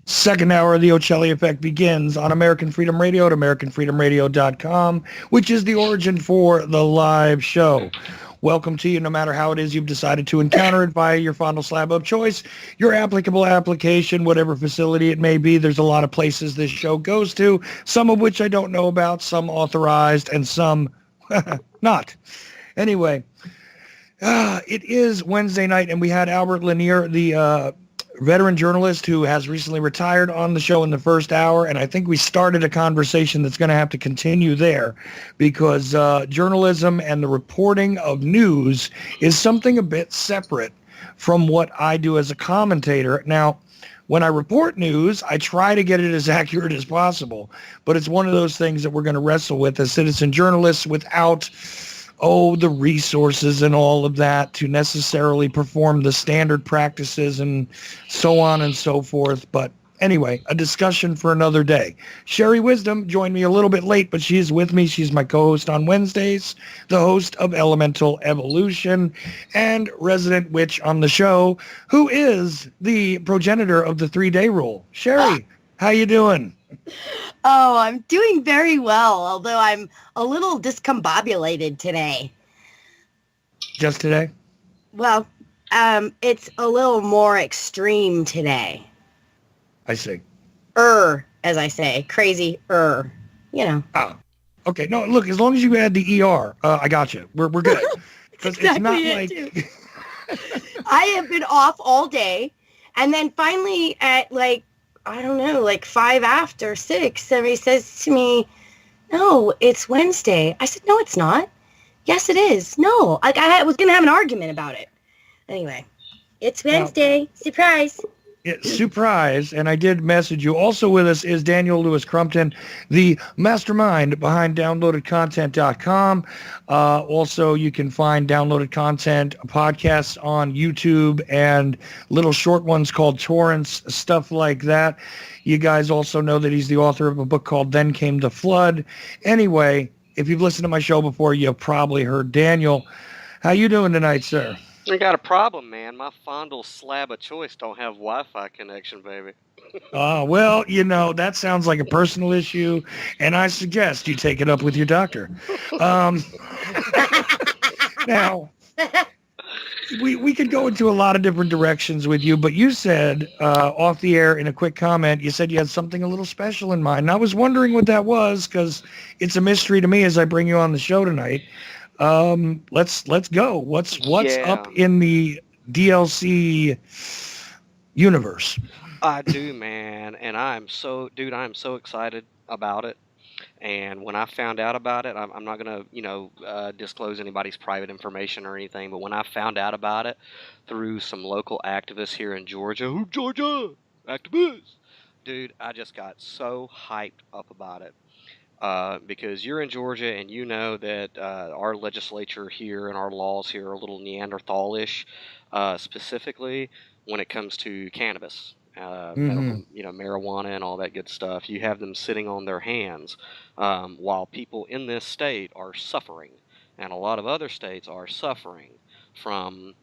Second hour of the Ochelli Effect begins on American Freedom Radio at AmericanFreedomRadio.com, which is the origin for the live show. Welcome to you, no matter how it is you've decided to encounter it via your fondle slab of choice, your applicable application, whatever facility it may be. There's a lot of places this show goes to, some of which I don't know about, some authorized, and some not. Anyway, it is Wednesday night, and we had Albert Lanier, the veteran journalist who has recently retired, on the show in the first hour, and I think we started a conversation that's going to have to continue there because journalism and the reporting of news is something a bit separate from what I do as a commentator. Now, when I report news, I try to get it as accurate as possible, but it's one of those things that we're going to wrestle with as citizen journalists without the resources and all of that to necessarily perform the standard practices and so on and so forth. But anyway, a discussion for another day. Sherry Wisdom joined me a little bit late, but she's with me. She's my co-host on Wednesdays, the host of Elemental Evolution, and resident witch on the show, who is the progenitor of the 3-day rule. Sherry, how you doing? Oh, I'm doing very well, although I'm a little discombobulated today. Just today? Well, it's a little more extreme today. I see. As I say, crazy, you know. Oh, okay. No, look, as long as you add the ER, I got you. We're good. Because exactly it's not like... I have been off all day, and then finally at I don't know, 5 after 6, somebody says to me, "No, it's Wednesday." I said, "No, it's not." "Yes, it is." "No." I was going to have an argument about it. Anyway, it's Wednesday. Surprise. Yeah, surprise. And I did message you. Also with us is Daniel Lewis Crumpton, the mastermind behind downloadedcontent.com. Also, you can find downloaded content podcasts on YouTube and little short ones called torrents, stuff like that. You guys also know that he's the author of a book called Then Came the Flood. Anyway, if you've listened to my show before, you've probably heard Daniel. How you doing tonight, sir? I got a problem, man. My fondle slab of choice don't have Wi-Fi connection, baby. Well, that sounds like a personal issue, and I suggest you take it up with your doctor. Now, we could go into a lot of different directions with you, but you said off the air in a quick comment, you said you had something a little special in mind. And I was wondering what that was because it's a mystery to me as I bring you on the show tonight. Let's go. What's up in the DLC universe? I do, man, and I'm so excited about it. And when I found out about it, I'm not gonna, disclose anybody's private information or anything. But when I found out about it through some local activists here in Georgia, Georgia activists, dude, I just got so hyped up about it. Because you're in Georgia and you know that our legislature here and our laws here are a little Neanderthal-ish, specifically when it comes to cannabis, medical, marijuana and all that good stuff. You have them sitting on their hands while people in this state are suffering, and a lot of other states are suffering from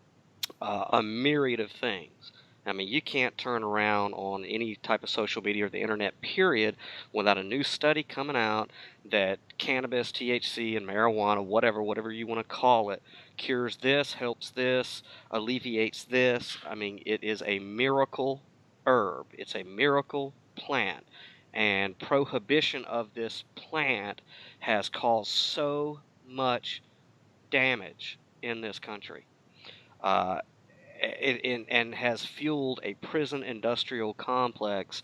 a myriad of things. I mean, you can't turn around on any type of social media or the internet, period, without a new study coming out that cannabis, THC, and marijuana, whatever you want to call it, cures this, helps this, alleviates this. I mean, it is a miracle herb. It's a miracle plant. And prohibition of this plant has caused so much damage in this country. And has fueled a prison industrial complex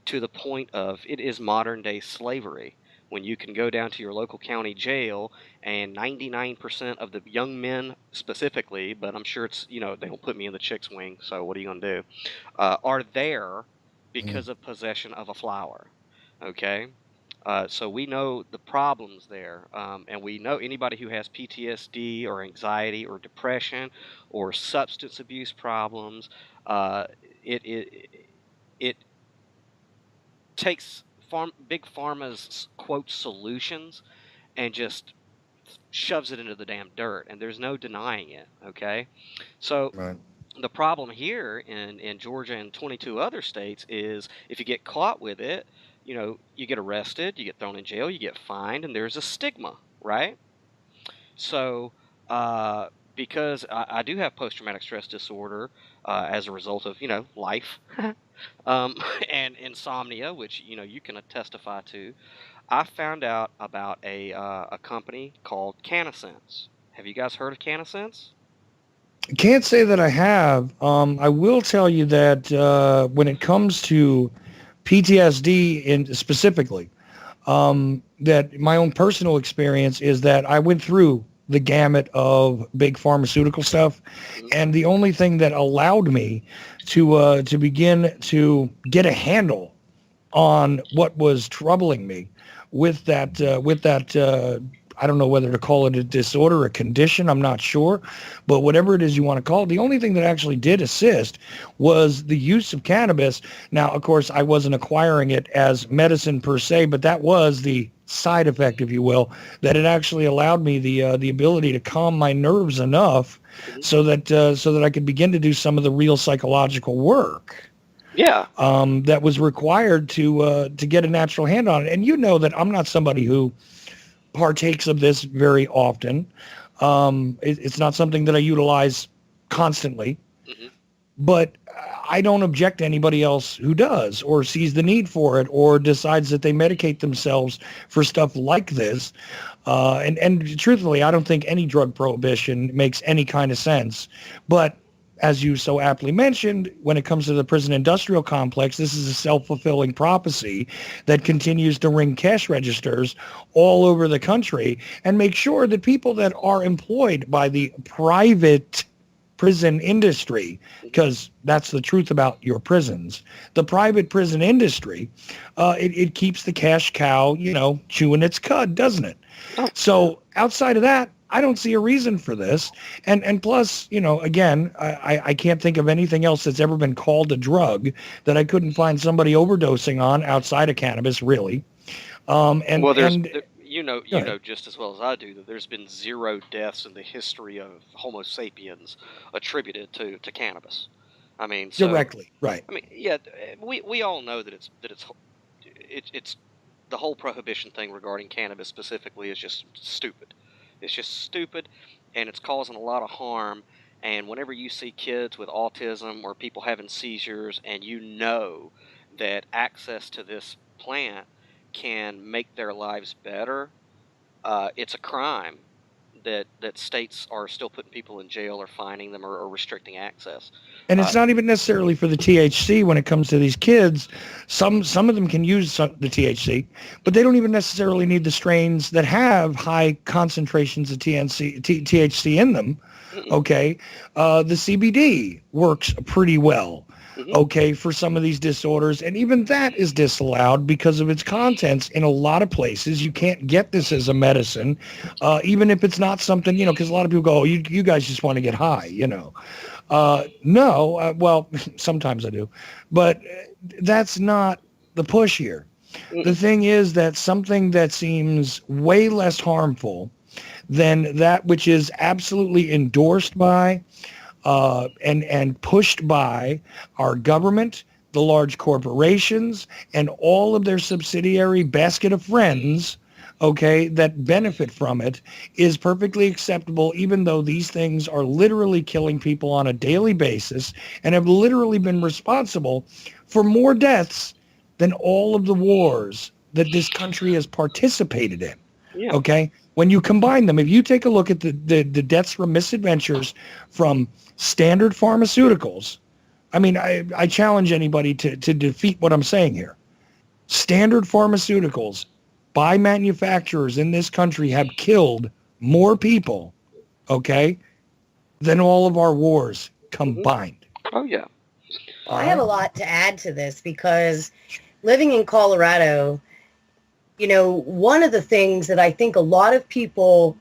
to the point of it is modern day slavery. When you can go down to your local county jail and 99% of the young men specifically, but I'm sure it's, they don't put me in the chick's wing, so what are you going to do, are there because of possession of a flower. Okay? So we know the problems there, and we know anybody who has PTSD or anxiety or depression or substance abuse problems, it takes big pharma's quote solutions and just shoves it into the damn dirt, and there's no denying it. Okay, so Right. the problem here in Georgia and 22 other states is if you get caught with it, you get arrested, you get thrown in jail, you get fined, and there's a stigma, right? So, uh, because I do have post-traumatic stress disorder as a result of, life um, and insomnia, which, you can testify to, I found out about a company called CannaSense. Have you guys heard of CannaSense? Can't say that I have. I will tell you that when it comes to PTSD in specifically, that my own personal experience is that I went through the gamut of big pharmaceutical stuff, Mhm. and the only thing that allowed me to begin to get a handle on what was troubling me with that I don't know whether to call it a disorder or a condition, I'm not sure, but whatever it is you want to call it, the only thing that actually did assist was the use of cannabis. Now, of course, I wasn't acquiring it as medicine per se, but that was the side effect, if you will, that it actually allowed me the ability to calm my nerves enough Mhm. so that I could begin to do some of the real psychological work Yeah. that was required to get a natural hand on it. And you know that I'm not somebody who partakes of this very often. It's not something that I utilize constantly, Hmm. but I don't object to anybody else who does or sees the need for it or decides that they medicate themselves for stuff like this. And truthfully, I don't think any drug prohibition makes any kind of sense. But as you so aptly mentioned, when it comes to the prison industrial complex, this is a self-fulfilling prophecy that continues to ring cash registers all over the country and make sure that people that are employed by the private prison industry, because that's the truth about your prisons. The private prison industry, it keeps the cash cow, chewing its cud, doesn't it? Oh, So outside of that, I don't see a reason for this. And plus, again, I can't think of anything else that's ever been called a drug that I couldn't find somebody overdosing on outside of cannabis, really. And well, and go you ahead. know just as well as I do that there's been zero deaths in the history of Homo sapiens attributed to cannabis. I mean, so Directly, right. I mean, yeah, we all know it's the whole prohibition thing regarding cannabis specifically is just stupid. It's just stupid, and it's causing a lot of harm. And whenever you see kids with autism or people having seizures, and you know that access to this plant can make their lives better, it's a crime that states are still putting people in jail or fining them or restricting access. And Uh, it's not even necessarily for the THC when it comes to these kids. Some of them can use the THC, but they don't even necessarily need the strains that have high concentrations of THC in them. mm-mm, Okay, the CBD works pretty well. mhm. Okay, for some of these disorders, and even that is disallowed because of its contents in a lot of places. You can't get this as a medicine, even if it's not something, because a lot of people go, oh, you guys just want to get high. No, well, sometimes I do, but that's not the push here. The Mm-mm. thing is that something that seems way less harmful than that which is absolutely endorsed by and pushed by our government, the large corporations, and all of their subsidiary basket of friends, okay, that benefit from it is perfectly acceptable, even though these things are literally killing people on a daily basis and have literally been responsible for more deaths than all of the wars that this country has participated in. Yeah. Okay. When you combine them, if you take a look at the deaths from misadventures from standard pharmaceuticals, I mean, I challenge anybody to defeat what I'm saying here. Standard pharmaceuticals by manufacturers in this country have killed more people, okay, than all of our wars Hmm. combined. Oh yeah. All I have right. a lot to add to this because living in Colorado, one of the things that I think a lot of people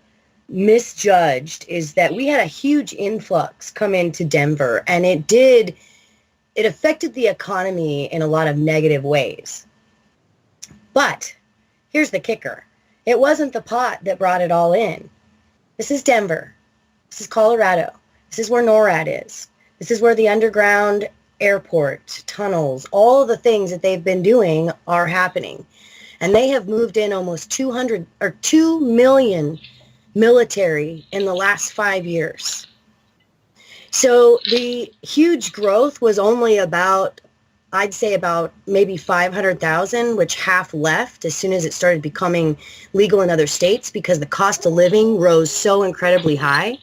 misjudged is that we had a huge influx come into Denver, and it affected the economy in a lot of negative ways. But here's the kicker. It wasn't the pot that brought it all in. This is Denver. This is Colorado. This is where NORAD is. This is where the underground airport, tunnels, all the things that they've been doing are happening. And they have moved in almost 2 million military in the last 5 years. So the huge growth was only about, I'd say about maybe 500,000, which half left as soon as it started becoming legal in other states because the cost of living rose so incredibly high.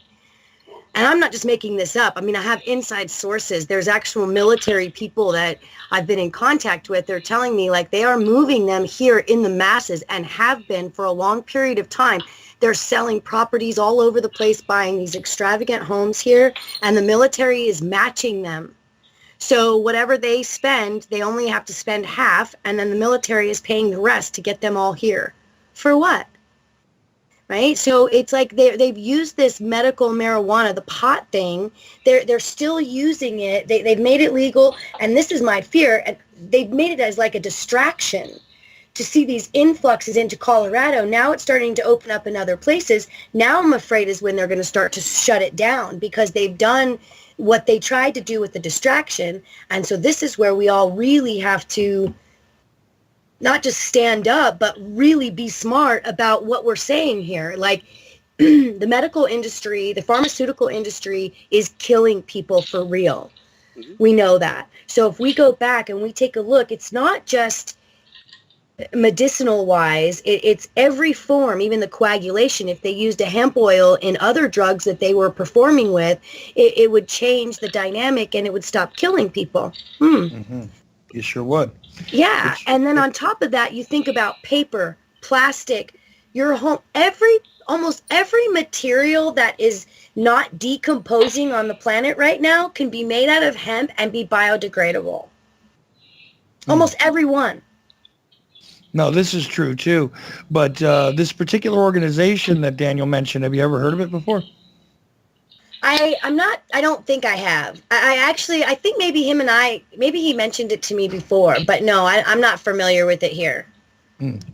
And I'm not just making this up. I mean, I have inside sources. There's actual military people that I've been in contact with. They're telling me like they are moving them here in the masses and have been for a long period of time. They're selling properties all over the place, buying these extravagant homes here, and the military is matching them. So whatever they spend, they only have to spend half, and then the military is paying the rest to get them all here. For what? Right? So it's like they've used this medical marijuana, the pot thing. They're still using it. They've made it legal, and this is my fear. And they've made it as like a distraction to see these influxes into Colorado. Now it's starting to open up in other places. Now I'm afraid is when they're going to start to shut it down because they've done what they tried to do with the distraction. And so this is where we all really have to not just stand up, but really be smart about what we're saying here. Like the medical industry, the pharmaceutical industry is killing people for real. We know that. So if we go back and we take a look, it's not just medicinal wise, it's every form, even the coagulation. If they used a hemp oil in other drugs that they were performing with, it would change the dynamic and it would stop killing people. Mm-hmm. You sure would. Yeah. And then on top of that, you think about paper, plastic, your home, almost every material that is not decomposing on the planet right now can be made out of hemp and be biodegradable. Almost every one. No, this is true too. But this particular organization that Daniel mentioned, have you ever heard of it before? I don't think I have. I think maybe he mentioned it to me before, but no, I'm not familiar with it here.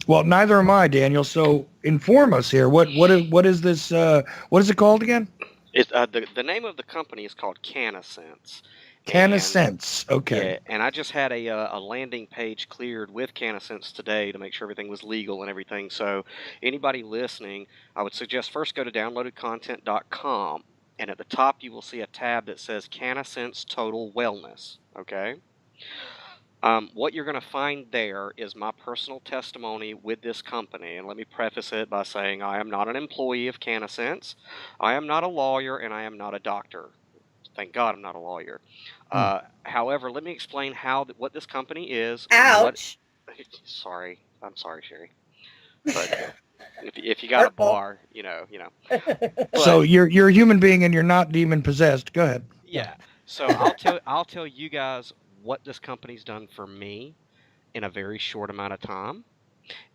Well, neither am I, Daniel. So inform us here. What is this? What is it called again? It's the name of the company is called CannaSense. CannaSense. Okay. Yeah, and I just had a landing page cleared with CannaSense today to make sure everything was legal and everything. So anybody listening, I would suggest first go to downloadedcontent.com, and at the top you will see a tab that says CannaSense Total Wellness. Okay. What you're going to find there is my personal testimony with this company. And let me preface it by saying I am not an employee of CannaSense. I am not a lawyer, and I am not a doctor. Thank God I'm not a lawyer. However, let me explain what this company is. Ouch. Sorry. I'm sorry, Sherry. But if you got a bar, you know. But, so you're a human being and you're not demon possessed. Go ahead. Yeah. So I'll tell you guys what this company's done for me in a very short amount of time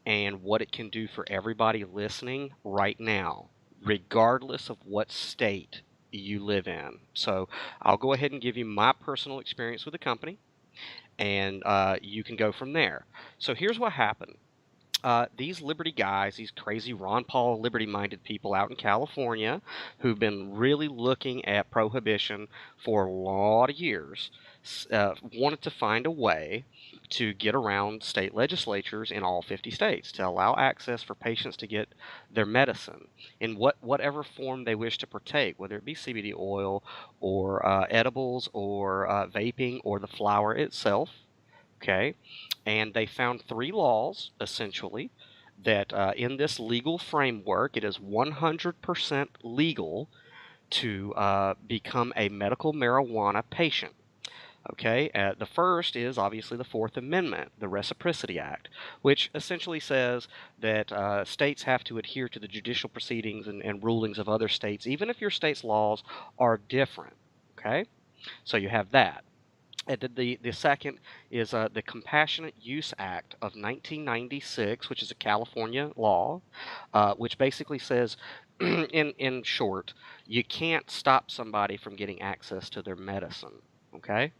and what it can do for everybody listening right now, regardless of what state you live in. So I'll go ahead and give you my personal experience with the company, and you can go from there. So here's what happened. These Liberty guys, these crazy Ron Paul Liberty-minded people out in California who've been really looking at prohibition for a lot of years, wanted to find a way to get around state legislatures in all 50 states to allow access for patients to get their medicine in whatever form they wish to partake, whether it be CBD oil or edibles or vaping or the flower itself. Okay, and they found 3 laws, essentially, that in this legal framework, it is 100% legal to become a medical marijuana patient. Okay, the first is obviously the Fourth Amendment, the Reciprocity Act, which essentially says that states have to adhere to the judicial proceedings and rulings of other states, even if your state's laws are different. Okay, so you have that. And the second is the Compassionate Use Act of 1996, which is a California law, which basically says, in short, you can't stop somebody from getting access to their medicine. Okay?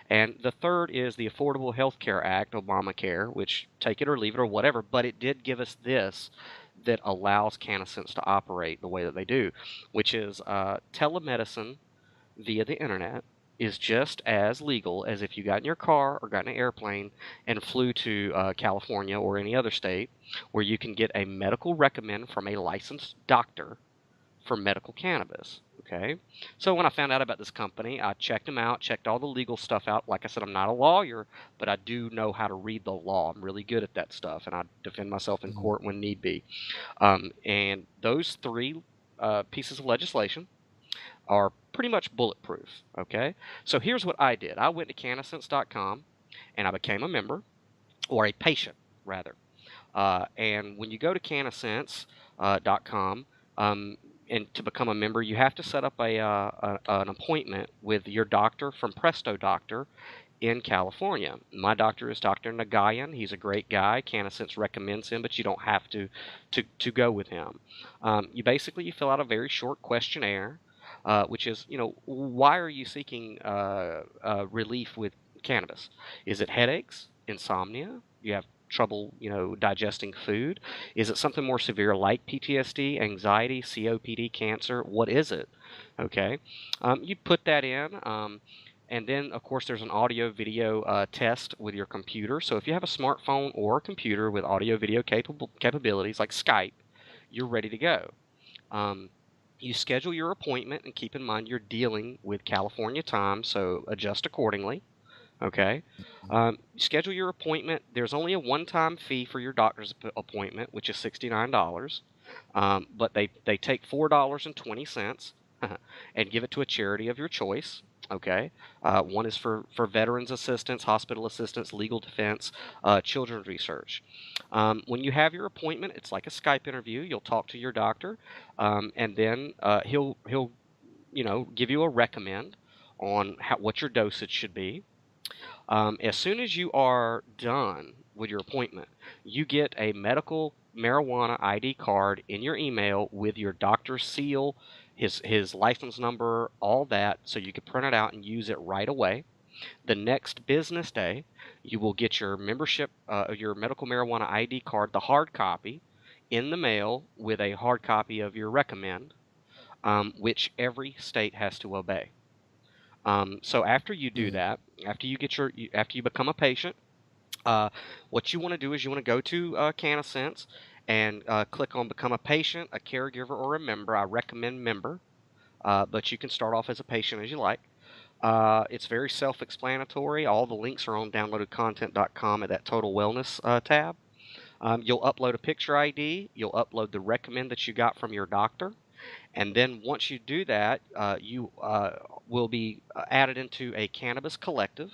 And the third is the Affordable Health Care Act, Obamacare, which take it or leave it or whatever, but it did give us this that allows CannaSense to operate the way that they do, which is telemedicine via the internet is just as legal as if you got in your car or got in an airplane and flew to California or any other state, where you can get a medical recommend from a licensed doctor for medical cannabis. Okay, so when I found out about this company, I checked them out, checked all the legal stuff out. Like I said, I'm not a lawyer, but I do know how to read the law. I'm really good at that stuff, and I defend myself in court when need be. And those three pieces of legislation are pretty much bulletproof. Okay, so here's what I did. I went to CannaSense.com and I became a member, or a patient rather. And when you go to CannaSense.com, and to become a member, you have to set up an appointment with your doctor from Presto Doctor in California. My doctor is Dr. Nagayan. He's a great guy. CannaSense recommends him, but you don't have to go with him. You fill out a very short questionnaire, which is, why are you seeking relief with cannabis? Is it headaches, insomnia? You have trouble, digesting food? Is it something more severe like PTSD, anxiety, COPD, cancer? What is it? Okay, you put that in, and then of course there's an audio video test with your computer. So if you have a smartphone or a computer with audio video capabilities like Skype, you're ready to go. You schedule your appointment, and keep in mind you're dealing with California time, so adjust accordingly. Okay. Schedule your appointment. There's only a one-time fee for your doctor's appointment, which is $69. But they take $4.20 and give it to a charity of your choice. Okay. One is for veterans assistance, hospital assistance, legal defense, children's research. When you have your appointment, it's like a Skype interview. You'll talk to your doctor, and then he'll give you a recommend on what your dosage should be. As soon as you are done with your appointment, you get a medical marijuana ID card in your email with your doctor's seal, his license number, all that, so you can print it out and use it right away. The next business day, you will get your your medical marijuana ID card, the hard copy, in the mail with a hard copy of your recommend, which every state has to obey. So after you do that, after you become a patient, what you want to do is you want to go to CannaSense and click on Become a Patient, a Caregiver, or a Member. I recommend Member, but you can start off as a patient as you like. It's very self-explanatory. All the links are on downloadedcontent.com at that Total Wellness tab. You'll upload a picture ID. You'll upload the recommend that you got from your doctor. And then once you do that, you will be added into a cannabis collective,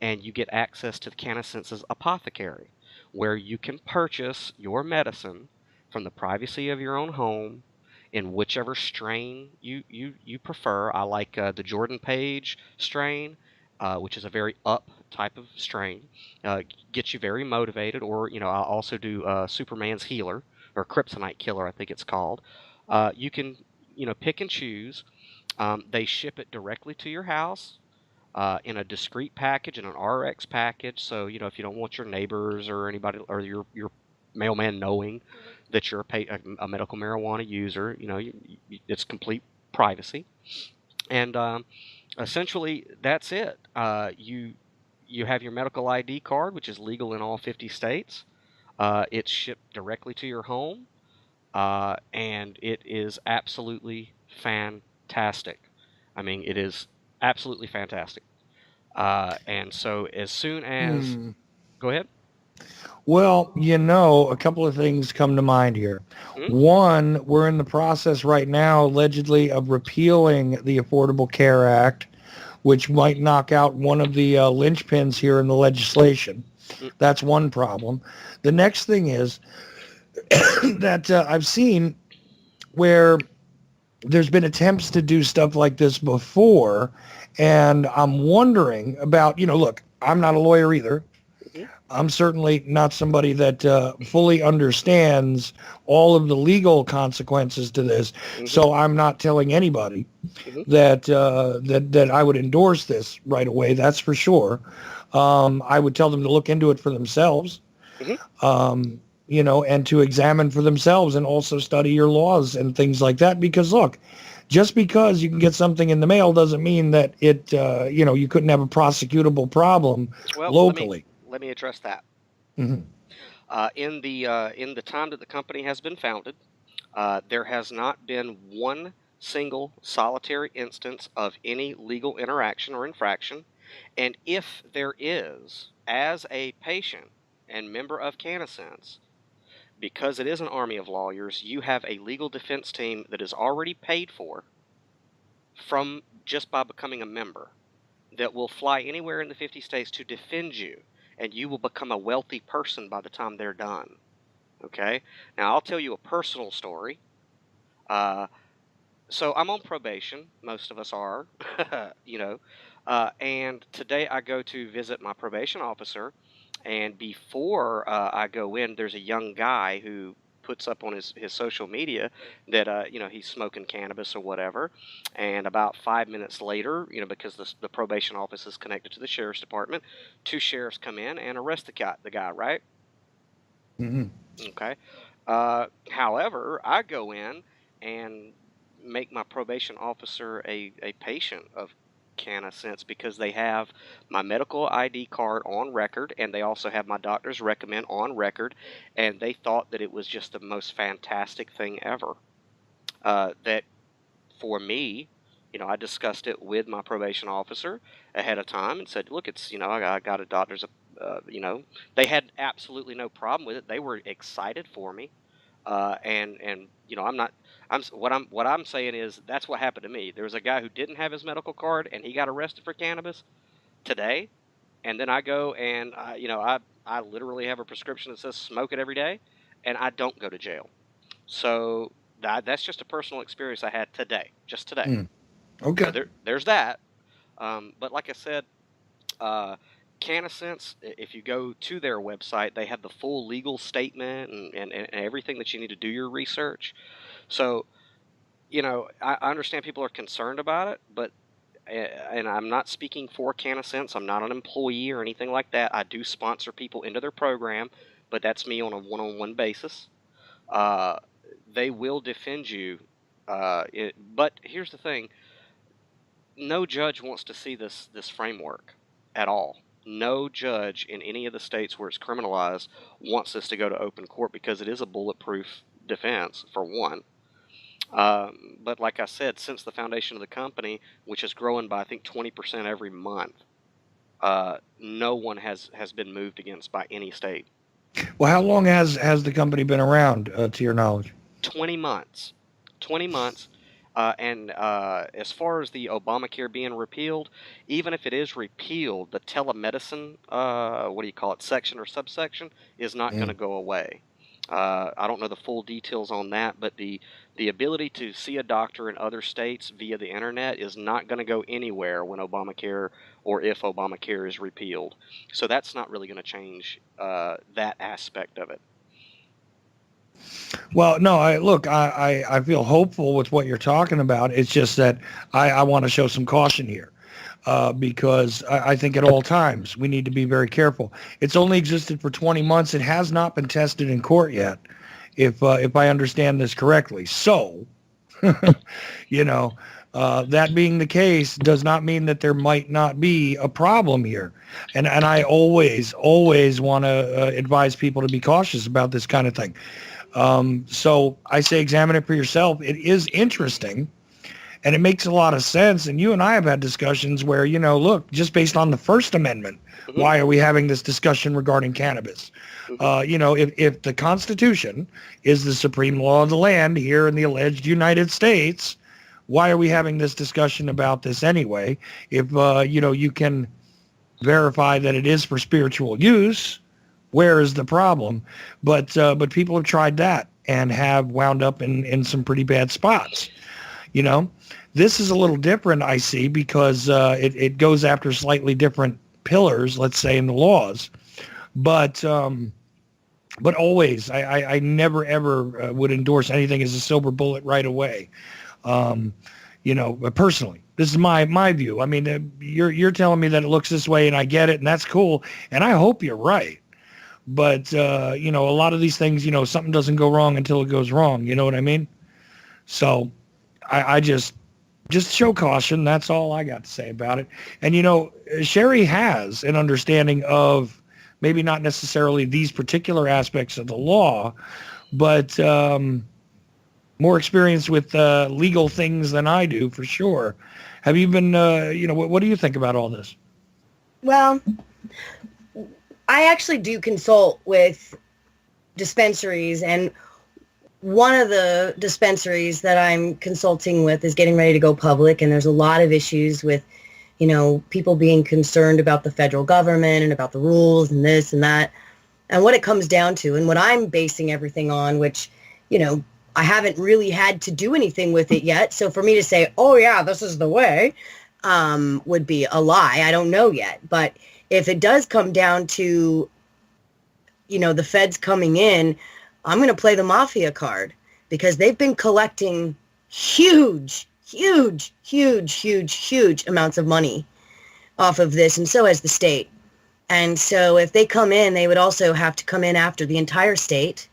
and you get access to the CannaSense's apothecary, where you can purchase your medicine from the privacy of your own home in whichever strain you prefer. I like the Jordan Page strain, which is a very up type of strain. Gets you very motivated. Or, I'll also do Superman's Healer, or Kryptonite Killer, I think it's called. You can, pick and choose. They ship it directly to your house in a discreet package, in an RX package. So, if you don't want your neighbors or anybody or your mailman knowing that you're a medical marijuana user, it's complete privacy. And essentially, that's it. You have your medical ID card, which is legal in all 50 states. It's shipped directly to your home. And it is absolutely fantastic. I mean, it is absolutely fantastic. And so as soon as... Go ahead. Well, a couple of things come to mind here. One, we're in the process right now, allegedly, of repealing the Affordable Care Act, which might knock out one of the linchpins here in the legislation. That's one problem. The next thing is that I've seen where there's been attempts to do stuff like this before, and I'm wondering about, look, I'm not a lawyer either. I'm certainly not somebody that fully understands all of the legal consequences to this, so I'm not telling anybody that I would endorse this right away, that's for sure. I would tell them to look into it for themselves. and to examine for themselves and also study your laws and things like that. Because look, just because you can get something in the mail doesn't mean that you couldn't have a prosecutable problem Well, locally. let me address that. Hmm. In the time that the company has been founded, there has not been one single solitary instance of any legal interaction or infraction. And if there is, as a patient and member of CannaSense, because it is an army of lawyers, you have a legal defense team that is already paid for from just by becoming a member that will fly anywhere in the 50 states to defend you, and you will become a wealthy person by the time they're done. Okay? Now, I'll tell you a personal story. Uh, so I'm on probation. Most of us are, and today I go to visit my probation officer, and before I go in, there's a young guy who puts up on his social media that he's smoking cannabis or whatever. And about 5 minutes later, because the probation office is connected to the sheriff's department, two sheriffs come in and arrest the guy, right? Hmm. Okay. However, I go in and make my probation officer a patient of CannaSense because they have my medical ID card on record, and they also have my doctor's recommend on record, and they thought that it was just the most fantastic thing ever. That for me, I discussed it with my probation officer ahead of time and said, look, it's, I got a doctor's, they had absolutely no problem with it. They were excited for me. And I'm not, what I'm saying is that's what happened to me. There was a guy who didn't have his medical card and he got arrested for cannabis today. And then I go and, I literally have a prescription that says smoke it every day, and I don't go to jail. So that's just a personal experience I had today, just today. Mm. Okay. So there's that. But like I said, CannaSense, if you go to their website, they have the full legal statement and everything that you need to do your research. So, I understand people are concerned about it, but, and I'm not speaking for CannaSense. I'm not an employee or anything like that. I do sponsor people into their program, but that's me on a one-on-one basis. Uh, they will defend you. But here's the thing. No judge wants to see this framework at all. No judge in any of the states where it's criminalized wants this to go to open court because it is a bulletproof defense, for one. But like I said, since the foundation of the company, which is growing by I think 20% every month, no one has been moved against by any state. Well, how long has the company been around, to your knowledge? 20 months. 20 months. And as far as the Obamacare being repealed, even if it is repealed, the telemedicine, section or subsection, is not going to go away. I don't know the full details on that, but the ability to see a doctor in other states via the internet is not going to go anywhere when Obamacare or if Obamacare is repealed. So that's not really going to change that aspect of it. Well, no, I feel hopeful with what you're talking about. It's just that I want to show some caution here. Because I think at all times we need to be very careful. It's only existed for 20 months. It has not been tested in court yet, if I understand this correctly. So, that being the case does not mean that there might not be a problem here. And I always want to advise people to be cautious about this kind of thing. So I say examine it for yourself. It is interesting. And it makes a lot of sense. And you and I have had discussions where, look, just based on the First Amendment, Mm-hmm. why are we having this discussion regarding cannabis? Mm-hmm. If the Constitution is the supreme law of the land here in the alleged United States, why are we having this discussion about this anyway? If, you can verify that it is for spiritual use, where is the problem? But people have tried that and have wound up in some pretty bad spots. This is a little different, I see, because it goes after slightly different pillars, let's say, in the laws. But always, I never, ever would endorse anything as a silver bullet right away. Personally, this is my view. I mean, you're telling me that it looks this way, and I get it, and that's cool, and I hope you're right. But, a lot of these things, something doesn't go wrong until it goes wrong. You know what I mean? So I just show caution. That's all I got to say about it. And, Sherry has an understanding of maybe not necessarily these particular aspects of the law, but more experience with legal things than I do, for sure. Have you been, what do you think about all this? Well, I actually do consult with dispensaries, and one of the dispensaries that I'm consulting with is getting ready to go public, and there's a lot of issues with, people being concerned about the federal government and about the rules and this and that. And what it comes down to, and what I'm basing everything on, which, I haven't really had to do anything with it yet. So for me to say, oh yeah, this is the way, would be a lie. I don't know yet. But if it does come down to, the feds coming in, I'm going to play the mafia card, because they've been collecting huge amounts of money off of this. And so has the state. And so if they come in, they would also have to come in after the entire state,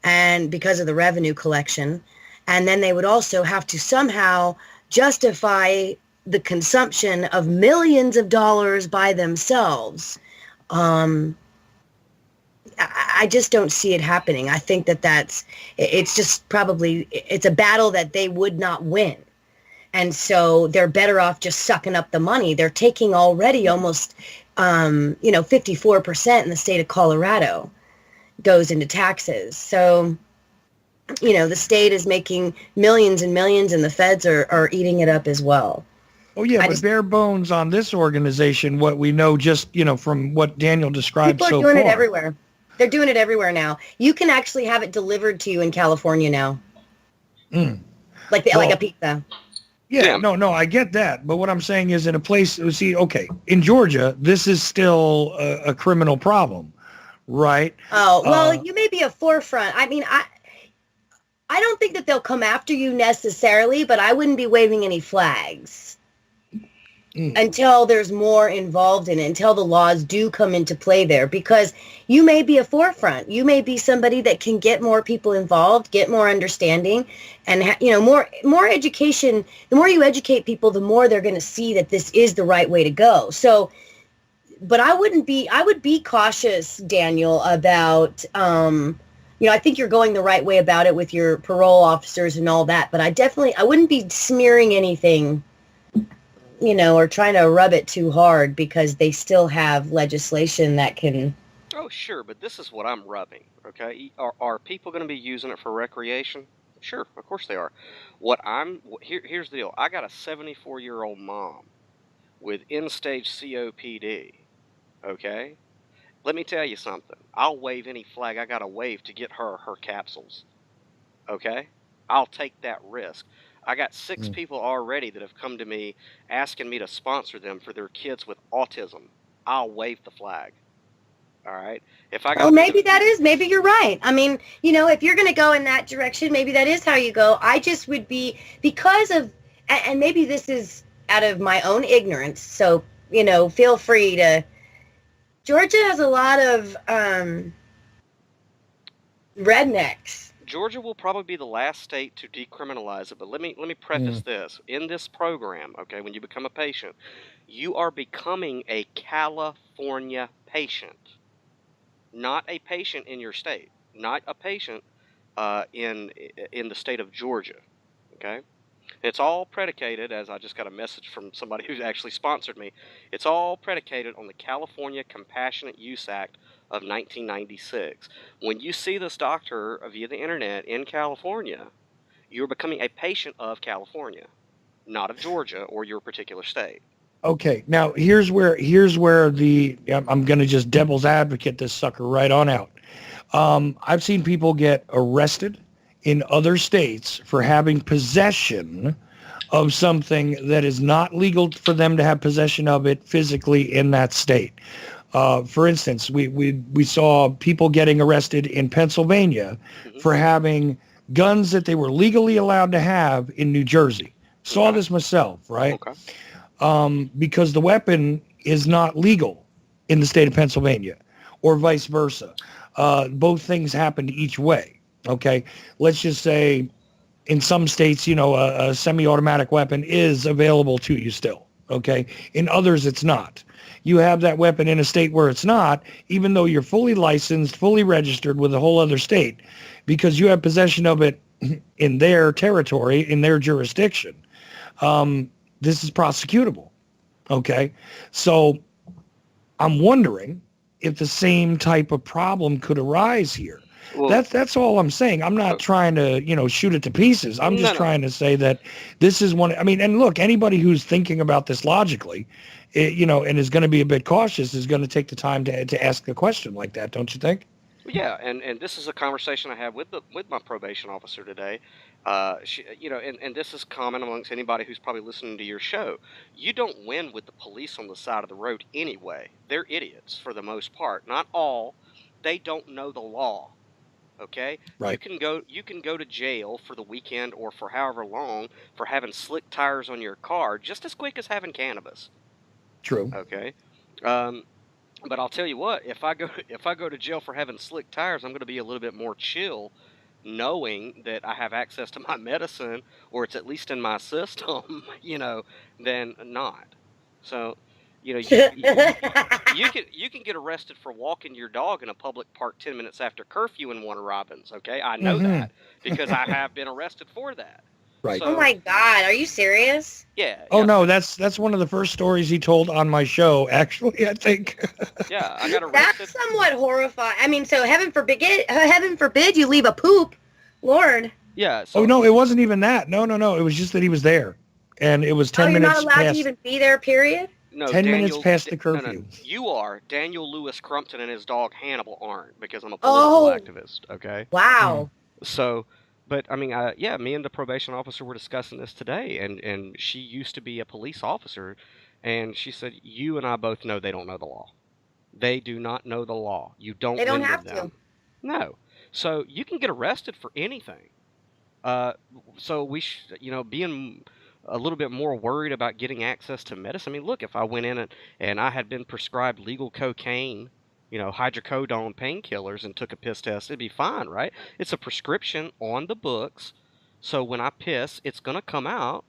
and because of the revenue collection. And then they would also have to somehow justify the consumption of millions of dollars by themselves. I just don't see it happening. I think it's just probably, it's a battle that they would not win. And so they're better off just sucking up the money. They're taking already almost, 54% in the state of Colorado goes into taxes. So, the state is making millions and millions, and the feds are eating it up as well. Oh, yeah, but bare bones on this organization, what we know just, from what Daniel described so far. People are doing it everywhere. They're doing it everywhere now. You can actually have it delivered to you in California now. Like a pizza. Yeah, no, I get that. But what I'm saying is, in a place, in Georgia, this is still a criminal problem, right? Oh, well, you may be a forefront. I mean, I don't think that they'll come after you necessarily, but I wouldn't be waving any flags until there's more involved in it, until the laws do come into play there, because you may be a forefront. You may be somebody that can get more people involved, get more understanding, and more education. The more you educate people, the more they're going to see that this is the right way to go. So, but I would be cautious, Daniel, about, I think you're going the right way about it with your parole officers and all that, but I wouldn't be smearing anything, or trying to rub it too hard, because they still have legislation that can... Oh, sure, but this is what I'm rubbing, okay? Are people going to be using it for recreation? Sure, of course they are. Here's the deal. I got a 74-year-old mom with end-stage COPD, okay? Let me tell you something. I'll wave any flag I got to wave to get her capsules, okay? I'll take that risk. I got 6 people already that have come to me asking me to sponsor them for their kids with autism. I'll wave the flag. All right. Maybe you're right. I mean, if you're going to go in that direction, maybe that is how you go. I just would be, because of, and maybe this is out of my own ignorance. So, feel free to, Georgia has a lot of rednecks. Georgia will probably be the last state to decriminalize it, but let me preface this. In this program, okay, when you become a patient, you are becoming a California patient, not a patient in your state, not a patient in the state of Georgia, okay? It's all predicated, as I just got a message from somebody who's actually sponsored me, it's all predicated on the California Compassionate Use Act of 1996. When you see this doctor via the internet in California, you're becoming a patient of California, not of Georgia or your particular state. Okay, now here's where I'm going to just devil's advocate this sucker right on out. I've seen people get arrested in other states for having possession of something that is not legal for them to have possession of it physically in that state. For instance, we saw people getting arrested in Pennsylvania for having guns that they were legally allowed to have in New Jersey. Saw this myself, right? Okay. Because the weapon is not legal in the state of Pennsylvania. or vice versa. Both things happened each way. Okay. Let's just say in some states, a semi-automatic weapon is available to you still. Okay. In others, it's not. You have that weapon in a state where it's not, even though you're fully licensed, fully registered with a whole other state, because you have possession of it in their territory, in their jurisdiction. This is prosecutable. Okay. So I'm wondering if the same type of problem could arise here. Well, That's all I'm saying. I'm not trying to, shoot it to pieces. I'm just trying to say that this is one. I mean, and look, anybody who's thinking about this logically, and is going to be a bit cautious is going to take the time to ask a question like that. Don't you think? yeah, and this is a conversation I had with my probation officer today. And this is common amongst anybody who's probably listening to your show. You don't win with the police on the side of the road anyway. They're idiots for the most part. Not all. They don't know the law. Okay? Right. You can go to jail for the weekend or for however long for having slick tires on your car just as quick as having cannabis. True. Okay? But I'll tell you what, if I go to jail for having slick tires, I'm going to be a little bit more chill knowing that I have access to my medicine or it's at least in my system, than not. So, you can get arrested for walking your dog in a public park 10 minutes after curfew in Warner Robins, okay? I know that because I have been arrested for that. Right. Oh my God, are you serious? Yeah. Oh no, that's one of the first stories he told on my show, actually, I think. Yeah, I got arrested. That's somewhat horrifying. I mean, so heaven forbid you leave a poop. Lord. Yeah. So, oh no, it wasn't even that. No. It was just that he was there. And it was 10 minutes you're not allowed past. to even be there, period? No, 10 minutes past the curfew. No. You are. Daniel Lewis Crumpton and his dog Hannibal aren't because I'm a political activist, okay? Wow. So, but I mean, me and the probation officer were discussing this today, and she used to be a police officer, and she said, you and I both know they don't know the law. They do not know the law. You don't They don't win have with them. to. No. So you can get arrested for anything. So we being a little bit more worried about getting access to medicine. I mean, look, if I went in and I had been prescribed legal cocaine, hydrocodone painkillers and took a piss test, it'd be fine, right? It's a prescription on the books. So when I piss, it's going to come out.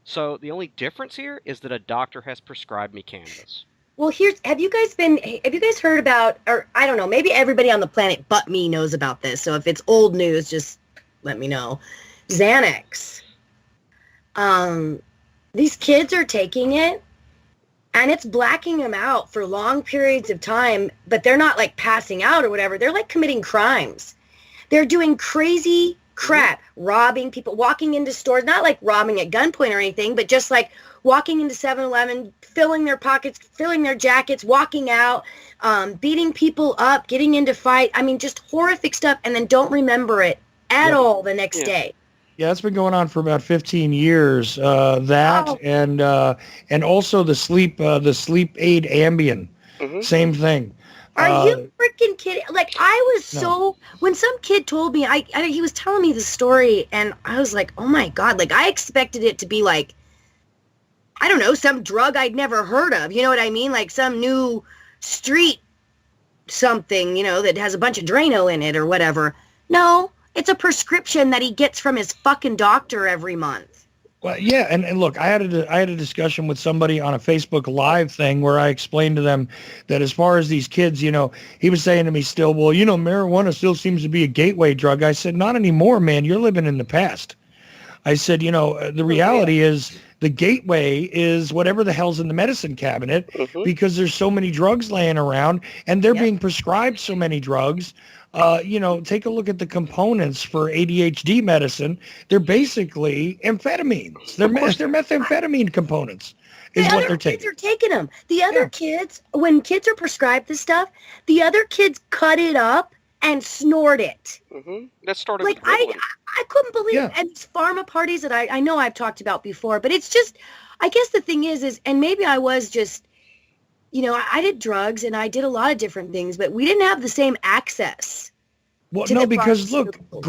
So the only difference here is that a doctor has prescribed me cannabis. Well, have you guys heard about, or I don't know, maybe everybody on the planet but me knows about this. So if it's old news, just let me know. Xanax. These kids are taking it and it's blacking them out for long periods of time, but they're not like passing out or whatever. They're like committing crimes. They're doing crazy crap, robbing people, walking into stores, not like robbing at gunpoint or anything, but just like walking into 7-Eleven, filling their pockets, filling their jackets, walking out, beating people up, getting into fight. I mean, just horrific stuff. And then don't remember it at all the next day. Yeah, that's been going on for about 15 years. And also the sleep aid Ambien, same thing. Are you freaking kidding? Like I was when some kid told me, he was telling me the story, and I was like, oh my God! Like I expected it to be like, I don't know, some drug I'd never heard of. You know what I mean? Like some new street something, that has a bunch of Drano in it or whatever. No. It's a prescription that he gets from his fucking doctor every month. Well, yeah, and look, I had a discussion with somebody on a Facebook Live thing where I explained to them that as far as these kids, he was saying to me still, well, marijuana still seems to be a gateway drug. I said, not anymore, man. You're living in the past. I said, the reality is the gateway is whatever the hell's in the medicine cabinet because there's so many drugs laying around and they're being prescribed so many drugs. Take a look at the components for ADHD medicine. They're basically amphetamines. They're methamphetamine components is what they're taking. The other kids are taking them. The other kids, when kids are prescribed this stuff, the other kids cut it up and snort it. That started like with Ritalin. I couldn't believe it. And these pharma parties that I know I've talked about before, but it's just, I guess the thing is, and maybe I was just, I did drugs and I did a lot of different things, but we didn't have the same access Well, to no, the because look, pharmaceuticals.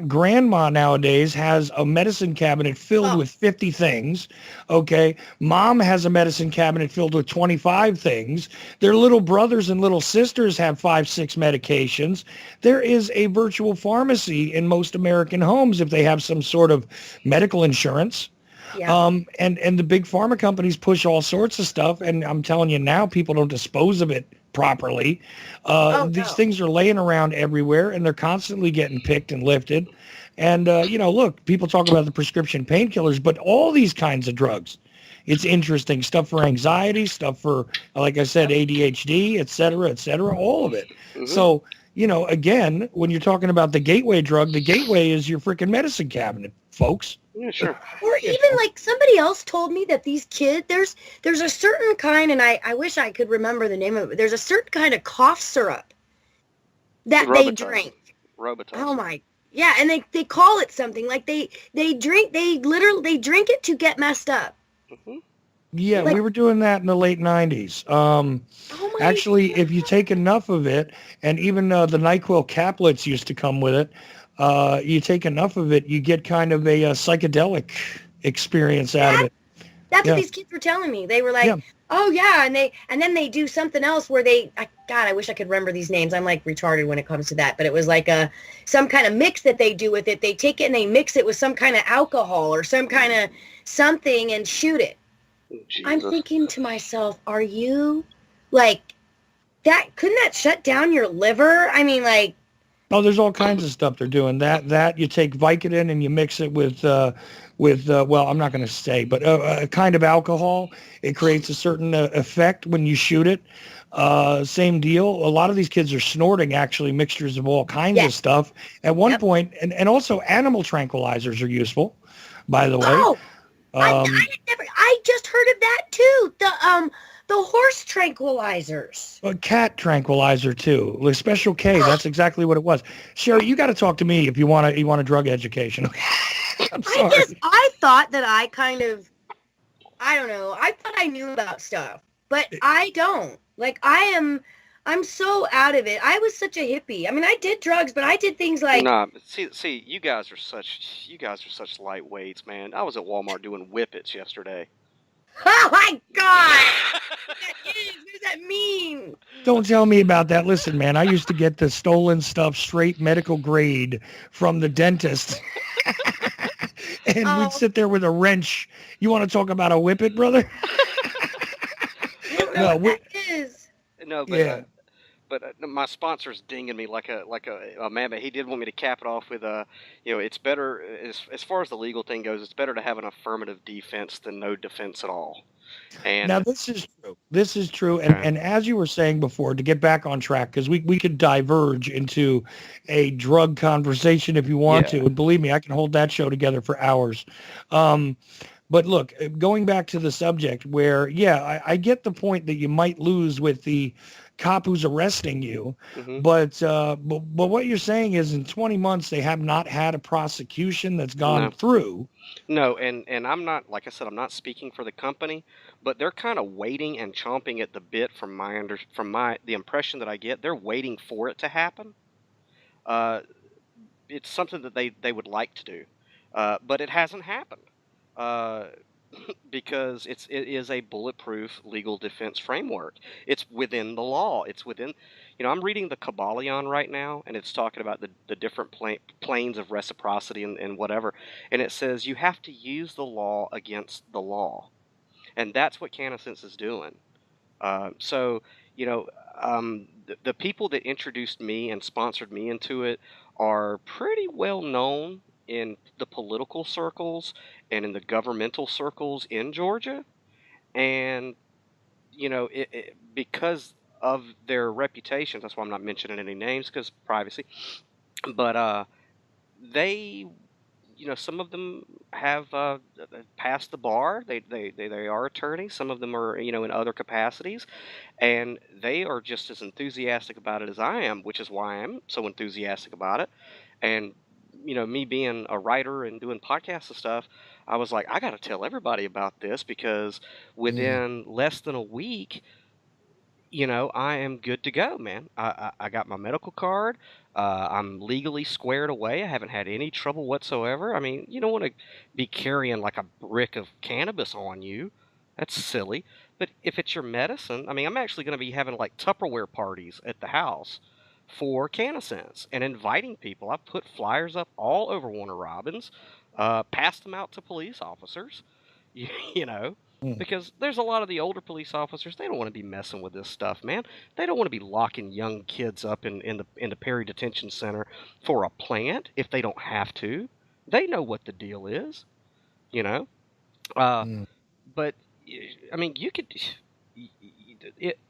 grandma nowadays has a medicine cabinet filled Oh, with 50 things. Okay. Mom has a medicine cabinet filled with 25 things. Their little brothers and little sisters have 5, 6 medications. There is a virtual pharmacy in most American homes if they have some sort of medical insurance. yeah. And the big pharma companies push all sorts of stuff, and I'm telling you now, people don't dispose of it properly. Oh These no. things are laying around everywhere, and they're constantly getting picked and lifted. And look, people talk about the prescription painkillers, but all these kinds of drugs. It's interesting stuff for anxiety, stuff for, like I said, ADHD, et cetera, all of it. Hmm. So, again, when you're talking about the gateway drug, the gateway is your freaking medicine cabinet, folks. Yeah, sure. Or You even know? like somebody else told me that these kids, there's a certain kind, and I wish I could remember the name of it. There's a certain kind of cough syrup that they Robitussin. drink. Oh Robitussin. my, yeah, and they call it something like they drink it to get messed up. Hmm. Yeah, Like, we were doing that in the late 90s. oh my Actually, if you god. take enough of it, and even the NyQuil caplets used to come with it, you take enough of it, you get kind of a, psychedelic experience out of That it. that's what Yeah, these kids were telling me. They were yeah. like, "Oh yeah," and then they do something else where God, I wish I could remember these names. I'm like retarded when it comes to that, but it was like some kind of mix that they do with it. They take it and they mix it with some kind of alcohol or some kind of something and shoot it. I'm Jesus. thinking to myself, are you like that? Couldn't that shut down your liver? I mean, like, Oh, there's all kinds of stuff they're doing. That you take Vicodin and you mix it with well, I'm not going to say, but a kind of alcohol. It creates a certain effect when you shoot it. Same deal. A lot of these kids are snorting actually mixtures of all kinds of yes, stuff. At one yep. point, and also animal tranquilizers are useful, by the way. Oh, I Um, had never. I just heard of that too. The horse tranquilizers. a cat tranquilizer too, with Special K. That's exactly what it was. Sherry, you got to talk to me if you want a drug education. I'm I guess sorry. I thought that I kind of, I don't know. I thought I knew about stuff, but I don't. Like I'm so out of it. I was such a hippie. I mean, I did drugs, but I did things like, Nah, but see, you guys are such lightweights, man. I was at Walmart doing whippets yesterday. oh my God, what that is? What does that mean? Don't tell me about that. Listen, man, I used to get the stolen stuff straight medical grade from the dentist. And we'd Oh, sit there with a wrench. You want to talk about a whippet, brother? I don't know No, what that is. No, yeah. but my sponsor's dinging me like a man. But he did want me to cap it off with it's better as far as the legal thing goes. It's better to have an affirmative defense than no defense at all. Now And this is true. This is true. okay, And as you were saying before, to get back on track, because we could diverge into a drug conversation if you want yeah, to. And believe me, I can hold that show together for hours. Um, but look, going back to the subject where, yeah, I get the point that you might lose with the cop who's arresting you, hmm, but what you're saying is in 20 months they have not had a prosecution that's gone no. through. No, and I'm not, like I said, I'm not speaking for the company, but they're kind of waiting and chomping at the bit from the impression that I get. They're waiting for it to happen. Uh, it's something that they would like to do, but it hasn't happened. Uh, because it is a bulletproof legal defense framework. It's within the law. It's within, I'm reading the Kabbalion right now, and it's talking about the different planes of reciprocity and whatever, and it says you have to use the law against the law, and that's what CannaSense is doing. So, you know, the people that introduced me and sponsored me into it are pretty well known in the political circles and in the governmental circles in Georgia. And, because of their reputations, that's why I'm not mentioning any names because privacy. But they some of them have passed the bar. They are attorneys. Some of them are, in other capacities, and they are just as enthusiastic about it as I am, which is why I'm so enthusiastic about it. And me being a writer and doing podcasts and stuff, I was like, I got to tell everybody about this because Mm. within less than a week, I am good to go, man. I got my medical card. I'm legally squared away. I haven't had any trouble whatsoever. I mean, you don't want to be carrying like a brick of cannabis on you. That's silly. But if it's your medicine, I mean, I'm actually going to be having like Tupperware parties at the house for CannaSense and inviting people. I've put flyers up all over Warner Robins, passed them out to police officers, you, you know, Mm. because there's a lot of the older police officers. They don't want to be messing with this stuff, man. They don't want to be locking young kids up in the Perry Detention Center for a plant if they don't have to. They know what the deal is, you know. Uh, Mm. but I mean, you could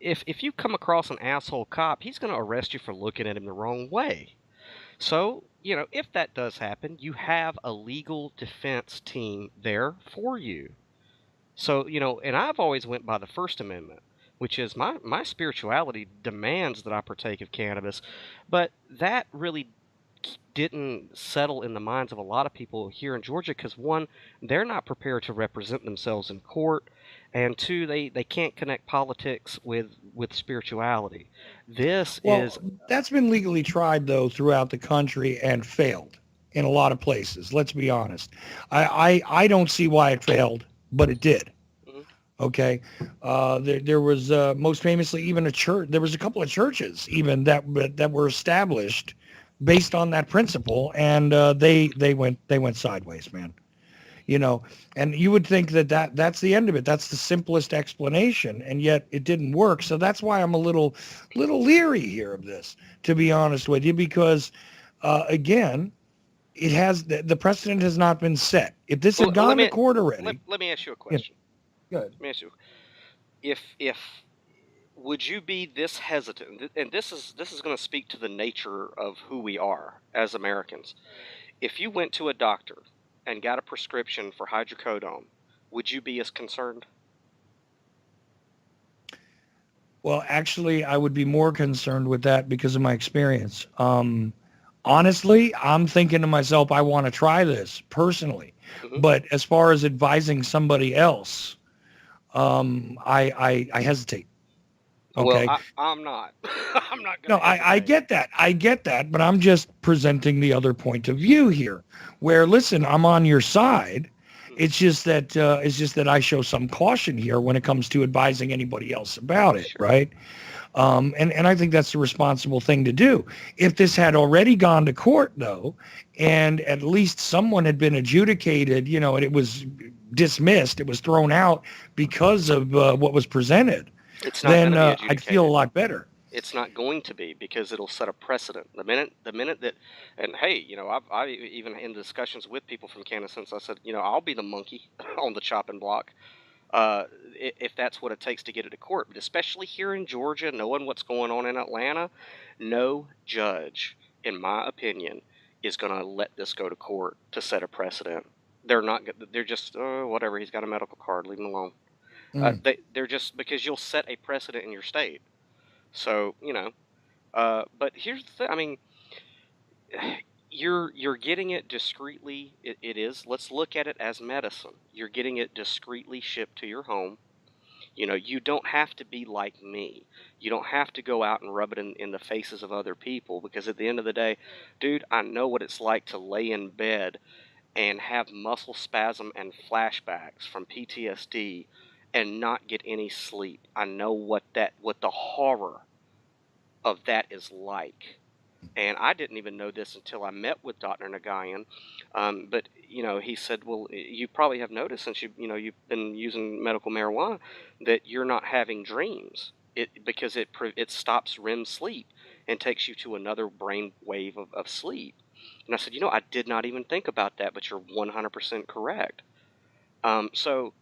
if you come across an asshole cop, he's going to arrest you for looking at him the wrong way. So, if that does happen, you have a legal defense team there for you. So, and I've always went by the First Amendment, which is my spirituality demands that I partake of cannabis, but that really didn't settle in the minds of a lot of people here in Georgia because one, they're not prepared to represent themselves in court, and two, they can't connect politics with spirituality. This is Well, that's been legally tried though throughout the country and failed in a lot of places. Let's be honest. I don't see why it failed, but it did. Mhm. Okay, there was most famously even a church. There was a couple of churches even that were established based on that principle, and they went sideways, man. You know, and you would think that's the end of it. That's the simplest explanation, and yet it didn't work. So that's why I'm a little leery here of this, to be honest with you, because again, the precedent has not been set. If this well, had let gone to me court let, already, let me ask you a yeah, question. good. Let me ask you, if would you be this hesitant? And this is going to speak to the nature of who we are as Americans. If you went to a doctor and got a prescription for hydrocodone, would you be as concerned? Well, actually, I would be more concerned with that because of my experience. Honestly, I'm thinking to myself, I want to try this personally. Hmm. But as far as advising somebody else, I hesitate. Well, Okay. I'm not. I'm not going No, to I hesitate. get that. I get that. But I'm just presenting the other point of view here where, listen, I'm on your side. Mhm. It's just that I show some caution here when it comes to advising anybody else about it. Sure. Right. And I think that's the responsible thing to do. If this had already gone to court, though, and at least someone had been adjudicated, and it was dismissed, it was thrown out because of what was presented, It's not going then to be I'd feel a adjudicated. lot better. It's not going to be because it'll set a precedent. The minute that, and hey, I even in discussions with people from CannaSense, I said, I'll be the monkey on the chopping block, if that's what it takes to get it to court. But especially here in Georgia, knowing what's going on in Atlanta, no judge, in my opinion, is going to let this go to court to set a precedent. They're not. They're just whatever. He's got a medical card. Leave him alone. Mm. They're just because you'll set a precedent in your state. So but here's the thing. I mean, you're getting it discreetly. It is. Let's look at it as medicine. You're getting it discreetly shipped to your home. You don't have to be like me. You don't have to go out and rub it in the faces of other people because at the end of the day, dude, I know what it's like to lay in bed and have muscle spasm and flashbacks from PTSD and not get any sleep. I know what the horror of that is like. And I didn't even know this until I met with Dr. Nagayan. But he said, "Well, you probably have noticed since you've been using medical marijuana that you're not having dreams. Because it stops REM sleep and takes you to another brain wave of sleep." And I said, I did not even think about that, but you're 100% correct. So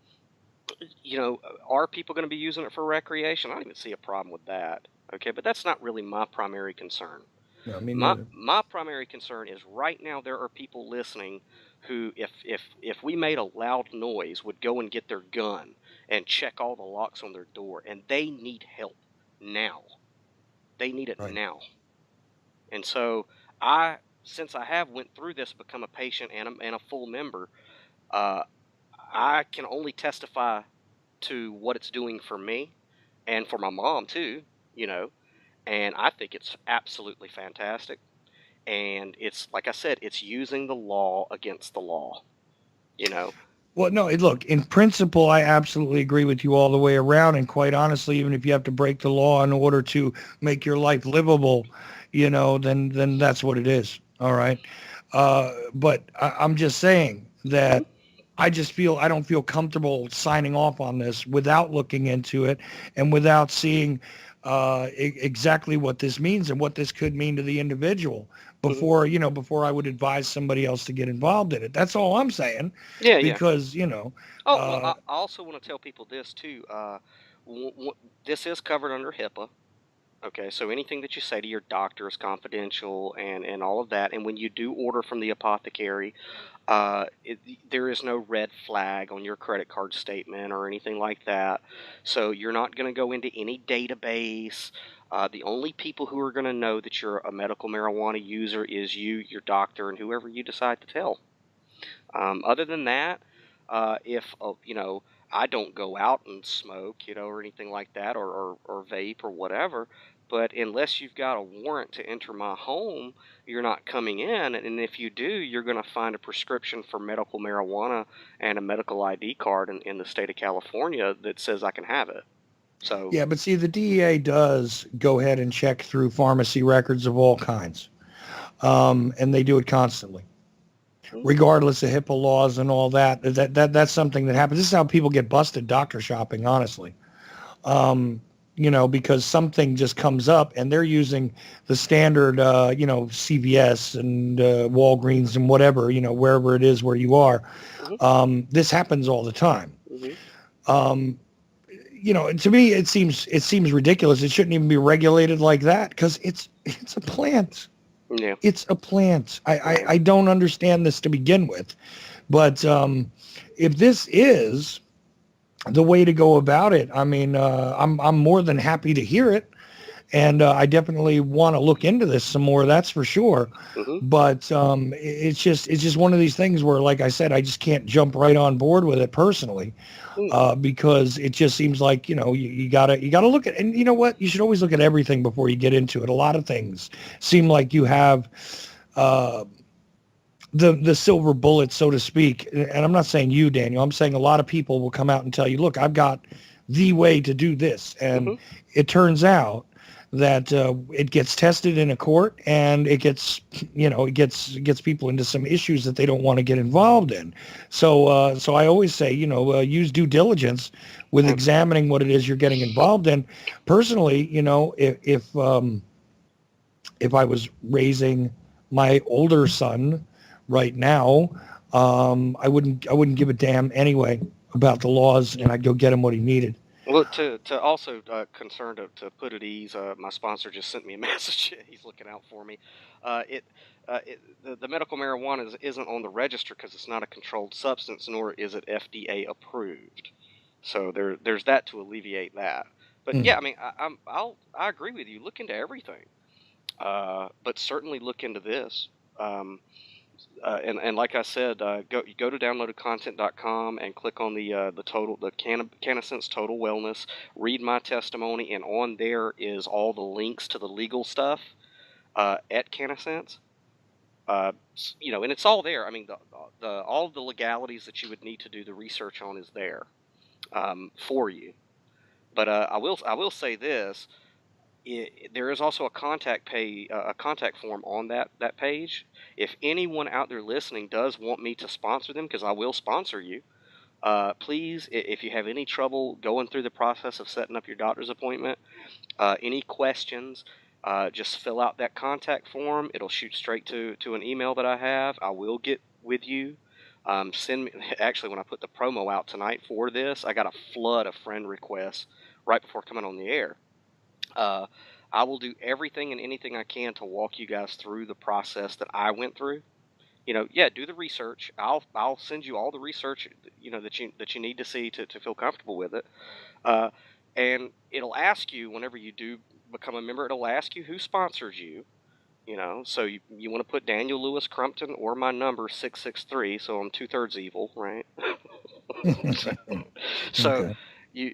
you know, are people going to be using it for recreation? I don't even see a problem with that. Okay, but that's not really my primary concern. No, me My neither. my primary concern is right now there are people listening who, if we made a loud noise, would go and get their gun and check all the locks on their door, and they need help now. They need it Right. now. And so I, since I have went through this, become a patient and a full member, uh, I can only testify to what it's doing for me and for my mom too. you know, and I think it's absolutely fantastic. And it's, like I said, it's using the law against the law, you know. Well, no, look, in principle, I absolutely agree with you all the way around. And quite honestly, even if you have to break the law in order to make your life livable, then that's what it is. All right. But I'm just saying that I don't feel comfortable signing off on this without looking into it and without seeing exactly what this means and what this could mean to the individual Hmm. before I would advise somebody else to get involved in it. That's all I'm saying, Yeah, yeah. because Oh, well, uh, I also want to tell people this too. This is covered under HIPAA. Okay, so anything that you say to your doctor is confidential, and all of that. And when you do order from the apothecary, it, there is no red flag on your credit card statement or anything like that. So you're not going to go into any database. The only people who are going to know that you're a medical marijuana user is you, your doctor, and whoever you decide to tell. Other than that, if I don't go out and smoke, or anything like that, or vape or whatever. But unless you've got a warrant to enter my home, you're not coming in. And if you do, you're going to find a prescription for medical marijuana and a medical ID card in the state of California that says I can have it. So, yeah, but see, the DEA does go ahead and check through pharmacy records of all kinds, and they do it constantly, mm, regardless of HIPAA laws and all that. That's something that happens. This is how people get busted doctor shopping, honestly. Um, because something just comes up and they're using the standard, CVS and Walgreens and whatever, wherever it is where you are. mhm, This happens all the time. mhm, Um, to me, it seems ridiculous. It shouldn't even be regulated like that because it's a plant. yeah, It's a plant. right. I don't understand this to begin with. But if this is the way to go about it, I mean, I'm more than happy to hear it, and I definitely want to look into this some more. That's for sure. Mhm, But it's just one of these things where, like I said, I just can't jump right on board with it personally, mm, because it just seems like you gotta look at, and you know what, you should always look at everything before you get into it. A lot of things seem like you have uh, the silver bullet, so to speak. And I'm not saying you, Daniel. I'm saying a lot of people will come out and tell you, look, I've got the way to do this. And mhm, it turns out that it gets tested in a court, and it gets people into some issues that they don't want to get involved in. So I always say, use due diligence with mm, examining what it is you're getting involved in. Personally, if I was raising my older son right now, I wouldn't give a damn anyway about the laws, yeah. and I'd go get him what he needed. Well, to also concern to put at ease, my sponsor just sent me a message. He's looking out for me. It, the medical marijuana isn't on the register because it's not a controlled substance, nor is it FDA approved. So there's that to alleviate that. But Mm. yeah, I mean, I agree with you. Look into everything, but certainly look into this. Um, and like I said, go to downloadedcontent.com and click on the CannaSense Total Wellness. Read my testimony, and on there is all the links to the legal stuff at CannaSense. And it's all there. I mean, the all the legalities that you would need to do the research on is there for you. But I will say this: there is also a contact form on that page. If anyone out there listening does want me to sponsor them, because I will sponsor you, please, if you have any trouble going through the process of setting up your doctor's appointment, any questions, just fill out that contact form. It'll shoot straight to an email that I have. I will get with you. Send me. Actually, when I put the promo out tonight for this, I got a flood of friend requests right before coming on the air. Uh, I will do everything and anything I can to walk you guys through the process that I went through. Yeah, do the research. I'll send you all the research that you need to see to feel comfortable with it. Uh, and it'll ask you whenever you do become a member. It'll ask you who sponsors you. So you want to put Daniel Lewis Crumpton or my number 663. So I'm 2/3 evil, right? so, so Okay.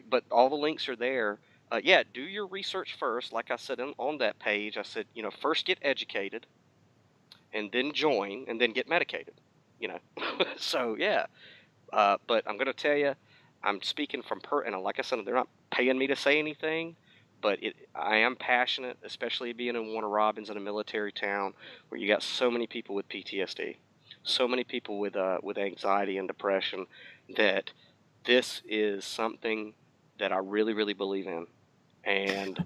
but all the links are there. Yeah, do your research first. Like I said on that page, I said, first get educated and then join and then get medicated, you know. So, yeah. But I'm going to tell you, I'm speaking from and like I said, they're not paying me to say anything, but I am passionate, especially being in Warner Robins in a military town where you got so many people with PTSD, so many people with anxiety and depression, that this is something that I really, really believe in. And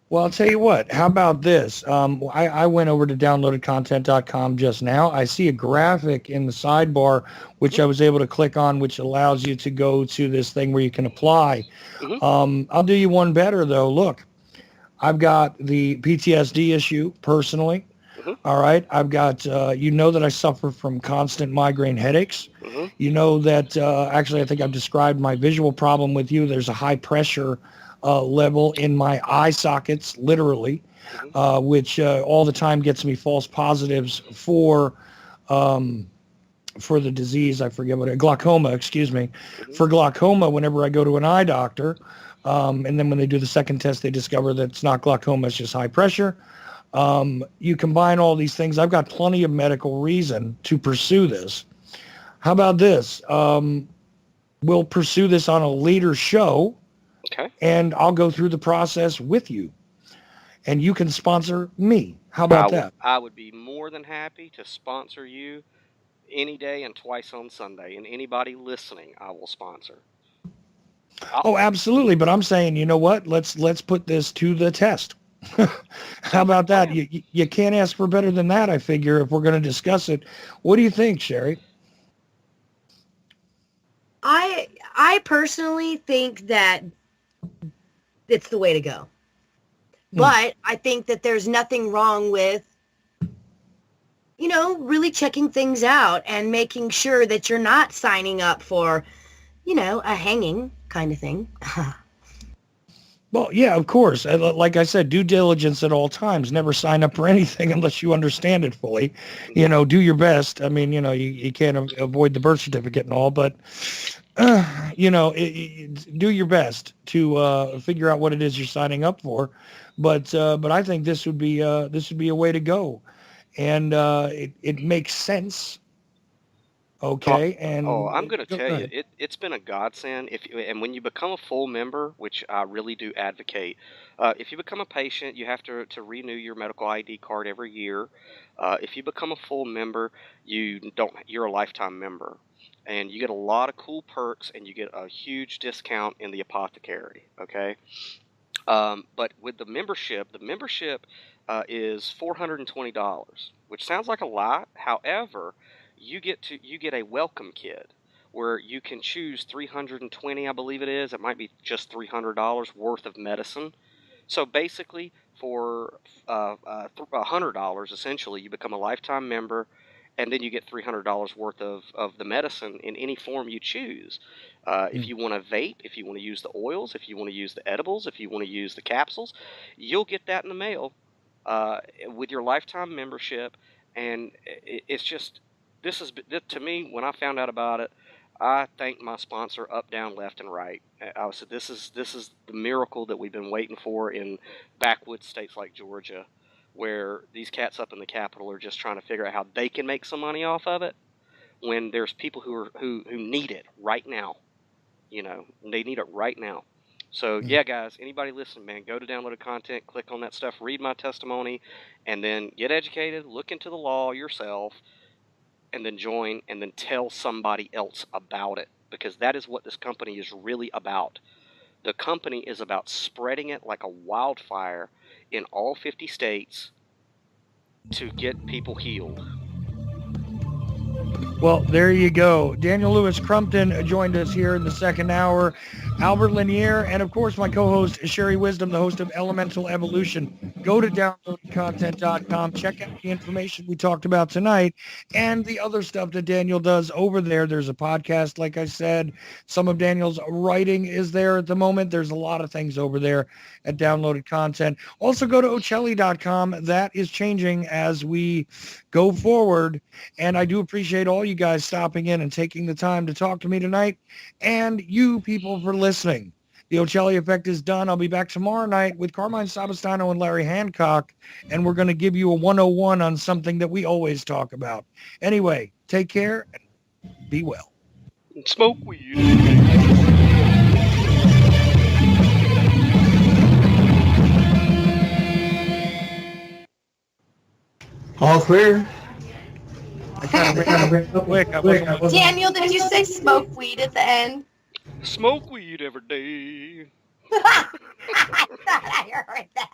Well, I'll tell you what. How about this? I went over to downloadedcontent.com just now. I see a graphic in the sidebar, which mhm, I was able to click on, which allows you to go to this thing where you can apply. mhm, I'll do you one better, though. Look, I've got the PTSD issue personally. mhm, All right. I've got, you know that I suffer from constant migraine headaches. mhm, You know that, actually, I think I've described my visual problem with you. There's a high pressure level in my eye sockets, literally, mhm, which all the time gets me false positives um, for the disease. I forget what glaucoma, excuse me. mhm. For glaucoma, whenever I go to an eye doctor, and then when they do the second test, they discover that it's not glaucoma, it's just high pressure. You combine all these things. I've got plenty of medical reason to pursue this. How about this? We'll pursue this on a later show, Okay. and I'll go through the process with you, and you can sponsor me. How I about would that? I would be more than happy to sponsor you any day and twice on Sunday. And anybody listening, I will sponsor. I'll, Oh, absolutely. But I'm saying, you know what? Let's put this to the test. How sounds like about a that? plan. You can't ask for better than that, I figure, if we're going to discuss it. What do you think, Sherry? I personally think that it's the way to go. Hmm. But I think that there's nothing wrong with, really checking things out and making sure that you're not signing up for, a hanging kind of thing. Well, yeah, of course. Like I said, due diligence at all times. Never sign up for anything unless you understand it fully. Mhm. Do your best. I mean, you can't avoid the birth certificate and all, but, do your best to figure out what it is you're signing up for. But I think this would be a way to go, and it makes sense. Oh, Okay, oh, and I'm going to go tell you, ahead. it's been a godsend. And when you become a full member, which I really do advocate, if you become a patient, you have to renew your medical ID card every year. If you become a full member, you're a lifetime member, and you get a lot of cool perks, and you get a huge discount in the apothecary. Okay. But with the membership is $420, which sounds like a lot. However, you get a welcome kit where you can choose 320, I believe it is. It might be just $300 worth of medicine. So basically, for $100, essentially, you become a lifetime member, and then you get $300 worth of the medicine in any form you choose. If Mm. you want to vape, if you want to use the oils, if you want to use the edibles, if you want to use the capsules, you'll get that in the mail with your lifetime membership. And it's just, to me, when I found out about it, I thank my sponsor up, down, left, and right. I said, this is the miracle that we've been waiting for in backwoods states like Georgia, where these cats up in the Capitol are just trying to figure out how they can make some money off of it when there's people who need it right now. They need it right now. So Mm. yeah, guys, anybody listening, man, go to downloaded content, click on that stuff, read my testimony, and then get educated, look into the law yourself, and then join, and then tell somebody else about it, because that is what this company is really about. The company is about spreading it like a wildfire in all 50 states to get people healed. Well, there you go. Daniel Lewis Crumpton joined us here in the second hour. Albert Lanier, and of course, my co-host, Sherry Wisdom, the host of Elemental Evolution. Go to downloadcontent.com. Check out the information we talked about tonight and the other stuff that Daniel does over there. There's a podcast, like I said. Some of Daniel's writing is there at the moment. There's a lot of things over there at Downloaded Content. Also, go to Ochelli.com. That is changing as we go forward. And I do appreciate all you guys stopping in and taking the time to talk to me tonight, and you people for listening. The Ochelli Effect is done. I'll be back tomorrow night with Carmine Sabastano and Larry Hancock, and we're going to give you a 101 on something that we always talk about. Anyway, take care and be well. Smoke weed. All clear. I kind of ran up quick. Daniel, did you say smoke weed at the end? Smoke weed every day. I thought I heard that.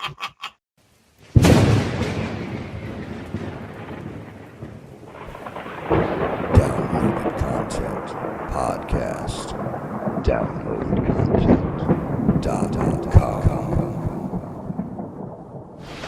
Downloaded content podcast. Downloaded content.